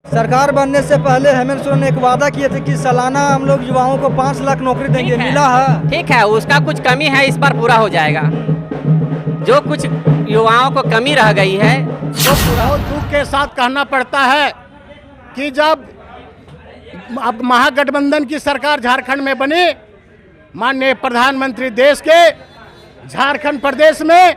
सरकार बनने से पहले हेमंत सोरेन ने एक वादा किए थे कि सालाना हम लोग युवाओं को 5 लाख नौकरी देंगे, मिला है? ठीक है, उसका कुछ कमी है, इस बार पूरा हो जाएगा। जो कुछ युवाओं को कमी रह गई है वो पूरा। बहुत दुख के साथ कहना पड़ता है कि जब अब महागठबंधन की सरकार झारखंड में बनी, माननीय प्रधानमंत्री देश के झारखंड प्रदेश में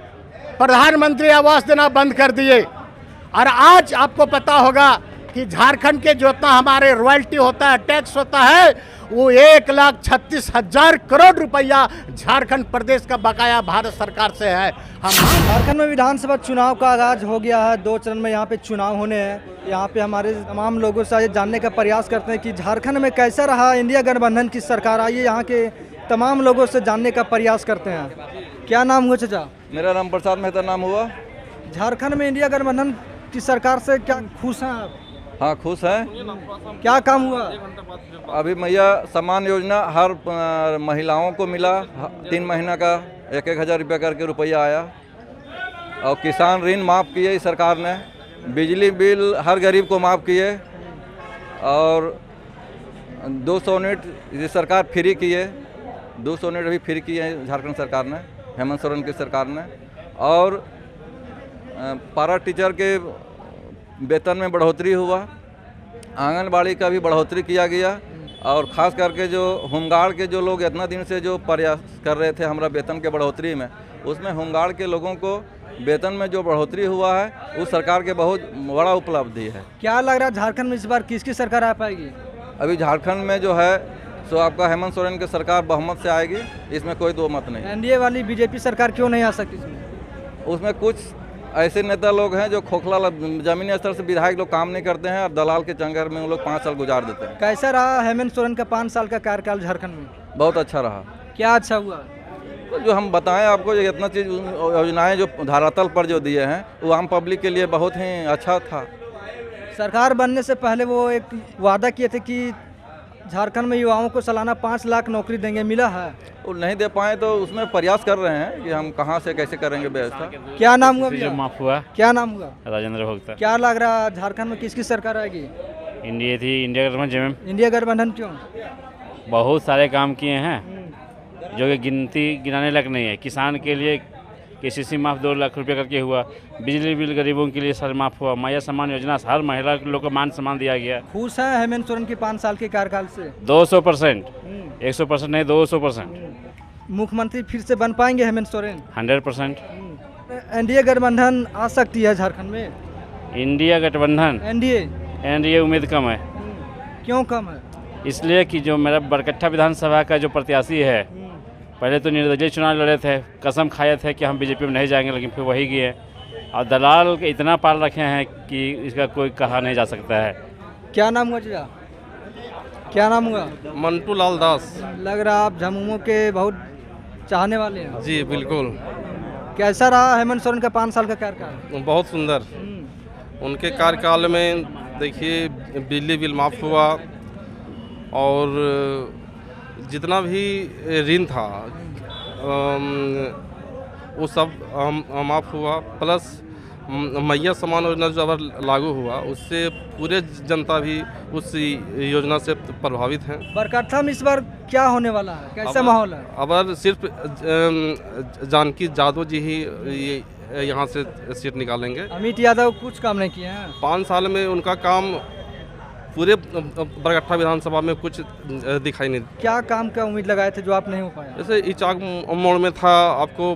प्रधानमंत्री आवास देना बंद कर दिए। और आज आपको पता होगा कि झारखंड के जो इतना हमारे रॉयल्टी होता है, टैक्स होता है, वो 1,36,000 करोड़ रुपया झारखंड प्रदेश का बकाया भारत सरकार से है। हम झारखंड में विधानसभा चुनाव का आगाज हो गया है, 2 चरण में यहाँ पे चुनाव होने हैं। यहाँ पे हमारे तमाम लोगों से ये जानने का प्रयास करते हैं कि झारखंड में कैसा रहा इंडिया गठबंधन की सरकार। आइए यहाँ के तमाम लोगों से जानने का प्रयास करते हैं। क्या नाम हुआ चाचा? मेरा राम प्रसाद मेहता नाम हुआ। झारखंड में इंडिया गठबंधन की सरकार से क्या खुश हैं आप? हाँ, खुश हैं। क्या काम हुआ? अभी मैया सम्मान योजना हर महिलाओं को मिला, 3 महीना का 1,000 रुपया करके रुपया आया। और किसान ऋण माफ़ किए इस सरकार ने, बिजली बिल हर गरीब को माफ़ किए, और 200 यूनिट ये सरकार फ्री किए, 200 यूनिट अभी फ्री किए हैं झारखंड सरकार ने, हेमंत सोरेन की सरकार ने। और पारा टीचर के वेतन में बढ़ोतरी हुआ, आंगनबाड़ी का भी बढ़ोतरी किया गया। और ख़ास करके जो होमगार्ड के जो लोग इतना दिन से जो प्रयास कर रहे थे हमारा वेतन के बढ़ोतरी में, उसमें होमगार्ड के लोगों को वेतन में जो बढ़ोतरी हुआ है उस सरकार के बहुत बड़ा उपलब्धि है। क्या लग रहा है झारखंड में इस बार किसकी सरकार आ पाएगी? अभी झारखंड में जो है सो आपका हेमंत सोरेन की सरकार बहुमत से आएगी, इसमें कोई दो मत नहीं। एनडीए वाली बीजेपी सरकार क्यों नहीं आ सकती इसमें? उसमें कुछ ऐसे नेता लोग हैं जो खोखला जमीनी स्तर से विधायक लोग काम नहीं करते हैं और दलाल के चंगर में वो लोग 5 साल गुजार देते हैं। कैसा रहा हेमंत सोरेन का 5 साल का कार्यकाल झारखंड में? बहुत अच्छा रहा। क्या अच्छा हुआ? तो जो हम बताएं आपको, ये इतना चीज़ योजनाएं जो धरातल पर जो दिए हैं वो आम पब्लिक के लिए बहुत ही अच्छा था। सरकार बनने से पहले वो एक वादा किए थे कि झारखंड में युवाओं को सालाना 5 लाख नौकरी देंगे, मिला है? वो नहीं दे पाए तो उसमें प्रयास कर रहे हैं कि हम कहाँ से कैसे करेंगे व्यवस्था। क्या नाम हुआ भैया? माफ हुआ। क्या नाम हुआ? राजेंद्र भोक्ता। क्या लग रहा है झारखंड में किसकी सरकार आएगी? इंडिया गठबंधन। इंडिया गठबंधन क्यों? बहुत सारे काम किए हैं जो कि गिनाने लायक नहीं है। किसान के लिए KCC माफ़ 2 लाख रुपये करके हुआ, बिजली बिल गरीबों के लिए सर माफ़ हुआ, माया सम्मान योजना हर महिला लोग को मान सम्मान दिया गया। खुश है हेमंत सोरेन के 5 साल के कार्यकाल से? 200%, 100% नहीं, 200%। मुख्यमंत्री फिर से बन पाएंगे हेमंत सोरेन? 100%। एनडीए गठबंधन आ सकती है झारखंड में? इंडिया गठबंधन एनडीए उम्मीद कम है। क्यों कम है? इसलिए कि जो मेरा बरकट्ठा विधानसभा का जो प्रत्याशी है, पहले तो निर्दलीय चुनाव लड़े थे, कसम खाए थे कि हम बीजेपी में नहीं जाएंगे, लेकिन फिर वही गए। और दलाल के इतना पाल रखे हैं कि इसका कोई कहा नहीं जा सकता है। क्या नाम हुआ जीजा? क्या नाम हुआ? मंटू लाल दास। लग रहा आप झामुमो के बहुत चाहने वाले हैं। जी बिल्कुल। कैसा रहा हेमंत सोरेन का 5 साल का कार्यकाल? बहुत सुंदर। उनके कार्यकाल में देखिए बिजली बिल माफ़ हुआ, और जितना भी ऋण था वो सब माफ़ हुआ। प्लस मैया सम्मान योजना जो अब लागू हुआ, उससे पूरे जनता भी उस योजना से प्रभावित हैं। बरकट्ठा में इस बार क्या होने वाला है, कैसा माहौल है? अब सिर्फ जानकी यादव जी ही यहाँ से सीट निकालेंगे। अमित यादव कुछ काम नहीं किए हैं 5 साल में। उनका काम पूरे बरकट्ठा विधानसभा में कुछ दिखाई नहीं। क्या काम का उम्मीद लगाए थे जो आप नहीं हो पाया? जैसे इचाक मोड़ में था, आपको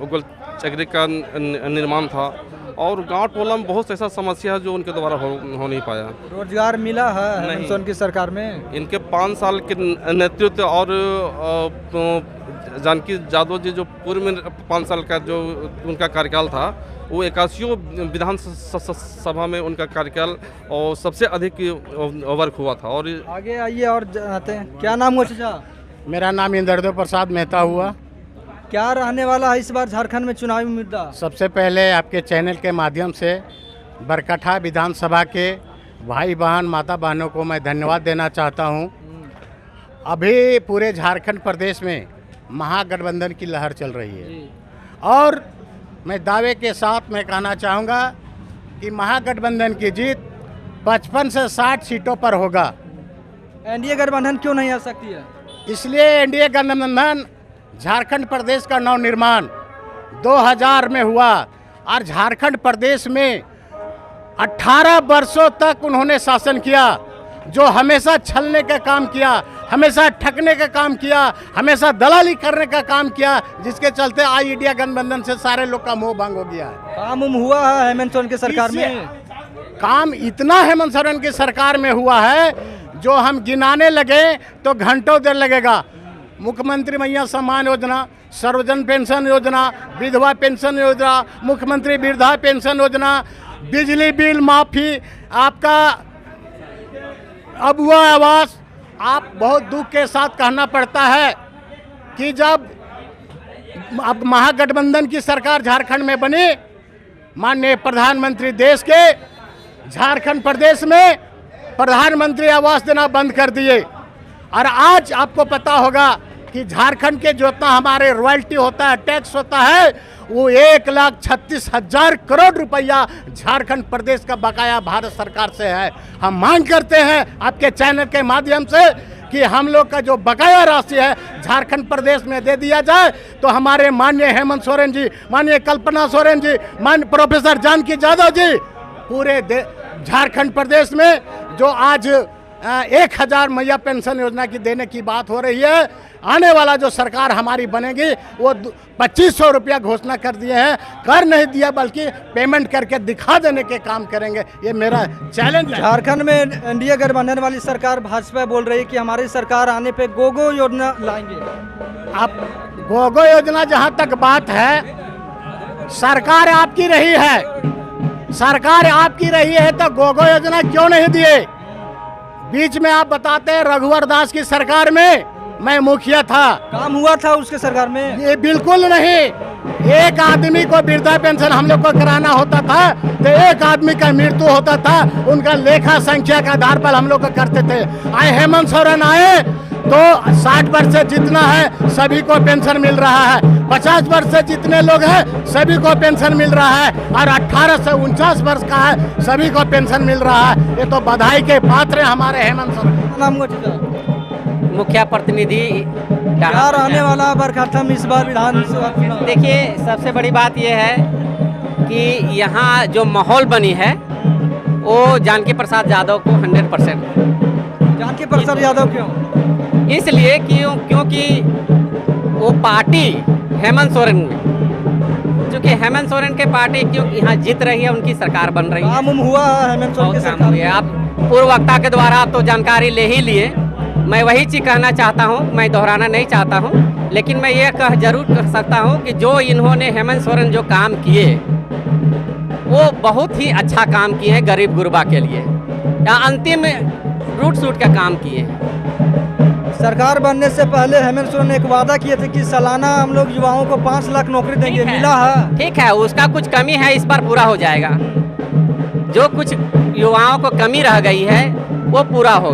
गोल चक्री का निर्माण था, और गांव टोला में बहुत ऐसा समस्या है जो उनके द्वारा हो नहीं पाया। रोजगार मिला है हेमंत सोरेन की सरकार में? इनके 5 साल के नेतृत्व और जानकी यादव जी जो पूर्व में 5 साल का जो उनका कार्यकाल था, वो 81 विधानसभा में उनका कार्यकाल और सबसे अधिक वर्क हुआ था। और आगे आइए और जानते हैं। क्या नाम हुआ चाचा? मेरा नाम इंद्रदेव प्रसाद मेहता हुआ। क्या रहने वाला है इस बार झारखंड में चुनावी मुद्दा? सबसे पहले आपके चैनल के माध्यम से बरकट्ठा विधानसभा के भाई बहन माता बहनों को मैं धन्यवाद देना चाहता हूं। अभी पूरे झारखंड प्रदेश में महागठबंधन की लहर चल रही है, और मैं दावे के साथ मैं कहना चाहूँगा कि महागठबंधन की जीत 55 से 60 सीटों पर होगा। एनडीए गठबंधन क्यों नहीं आ सकती है? इसलिए एनडीए गठबंधन झारखंड प्रदेश का नवनिर्माण 2000 में हुआ और झारखंड प्रदेश में 18 वर्षों तक उन्होंने शासन किया, जो हमेशा छलने का काम किया, हमेशा ठगने का काम किया, हमेशा दलाली करने का काम किया, जिसके चलते आज इंडिया गठबंधन से सारे लोग का मोह भंग हो गया है। काम हुआ है हेमंत सोरेन की सरकार में? काम इतना हेमंत सोरेन की सरकार में हुआ है जो हम गिनाने लगे तो घंटों देर लगेगा। मुख्यमंत्री मैया सम्मान योजना, सर्वजन पेंशन योजना, विधवा पेंशन योजना, मुख्यमंत्री वृद्धा पेंशन योजना, बिजली बिल माफी, आपका अबुआ आवास। आप बहुत दुख के साथ कहना पड़ता है कि जब अब महागठबंधन की सरकार झारखंड में बनी, माननीय प्रधानमंत्री देश के झारखंड प्रदेश में प्रधानमंत्री आवास देना बंद कर दिए। और आज आपको पता होगा कि झारखंड के जो इतना हमारे रॉयल्टी होता है, टैक्स होता है, वो 1,36,000 करोड़ रुपया झारखंड प्रदेश का बकाया भारत सरकार से है। हम मांग करते हैं आपके चैनल के माध्यम से कि हम लोग का जो बकाया राशि है झारखंड प्रदेश में दे दिया जाए, तो हमारे माननीय हेमंत सोरेन जी, माननीय कल्पना सोरेन जी, माननीय प्रोफेसर जानकी यादव जी, पूरे झारखंड प्रदेश में जो आज 1000 मैया पेंशन योजना की देने की बात हो रही है, आने वाला जो सरकार हमारी बनेगी वो 2500 रुपया घोषणा कर दिए हैं। कर नहीं दिया बल्कि पेमेंट करके दिखा देने के काम करेंगे, ये मेरा चैलेंज है। झारखंड में एनडीए गठबंधन वाली सरकार भाजपा बोल रही है कि हमारी सरकार आने पे गोगो योजना लाएंगे। अब गोगो योजना जहाँ तक बात है, सरकार आपकी रही है, सरकार आपकी रही है तो गोगो योजना क्यों नहीं दिए? बीच में आप बताते हैं रघुवर दास की सरकार में मैं मुखिया था, काम हुआ था उसके सरकार में? ये बिल्कुल नहीं। एक आदमी को वृद्धा पेंशन हम लोग को कराना होता था तो एक आदमी का मृत्यु होता था, उनका लेखा संख्या के आधार पर हम लोग करते थे। आए हेमंत सोरेन आए तो 60 वर्ष से जितना है सभी को पेंशन मिल रहा है, 50 वर्ष से जितने लोग हैं सभी को पेंशन मिल रहा है, और 18 से 49 वर्ष का है सभी को पेंशन मिल रहा है। ये तो बधाई के पात्र हैं हमारे हेमंत सोरेन। मुखिया प्रतिनिधि क्या रहने वाला बरखास्तम इस बार विधानसभा चुनाव? देखिए, सबसे बड़ी बात यह है कि यहाँ जो माहौल बनी है वो जानकी प्रसाद यादव को 100%। जानकी प्रसाद यादव क्यों? इसलिए क्योंकि वो पार्टी हेमंत सोरेन में, क्योंकि हेमंत सोरेन के पार्टी क्यों यहाँ जीत रही है, उनकी सरकार बन रही है। काम हुआ है हेमंत सोरेन की सरकार में? आप पूर्व वक्ता के द्वारा आप तो जानकारी ले ही लिए। मैं वही चीज़ कहना चाहता हूँ, मैं दोहराना नहीं चाहता हूँ, लेकिन मैं ये जरूर कह सकता हूँ कि जो इन्होंने हेमंत सोरेन जो काम किए वो बहुत ही अच्छा काम किए हैं गरीब गुरबा के लिए, या अंतिम रूट सूट का काम किए हैं। सरकार बनने से पहले हेमंत सोरेन ने एक वादा किए थे कि सालाना हम लोग युवाओं को 5 लाख नौकरी देंगे, मिला है? ठीक है, उसका कुछ कमी है, इस पर पूरा हो जाएगा। जो कुछ युवाओं को कमी रह गई है वो पूरा होगा।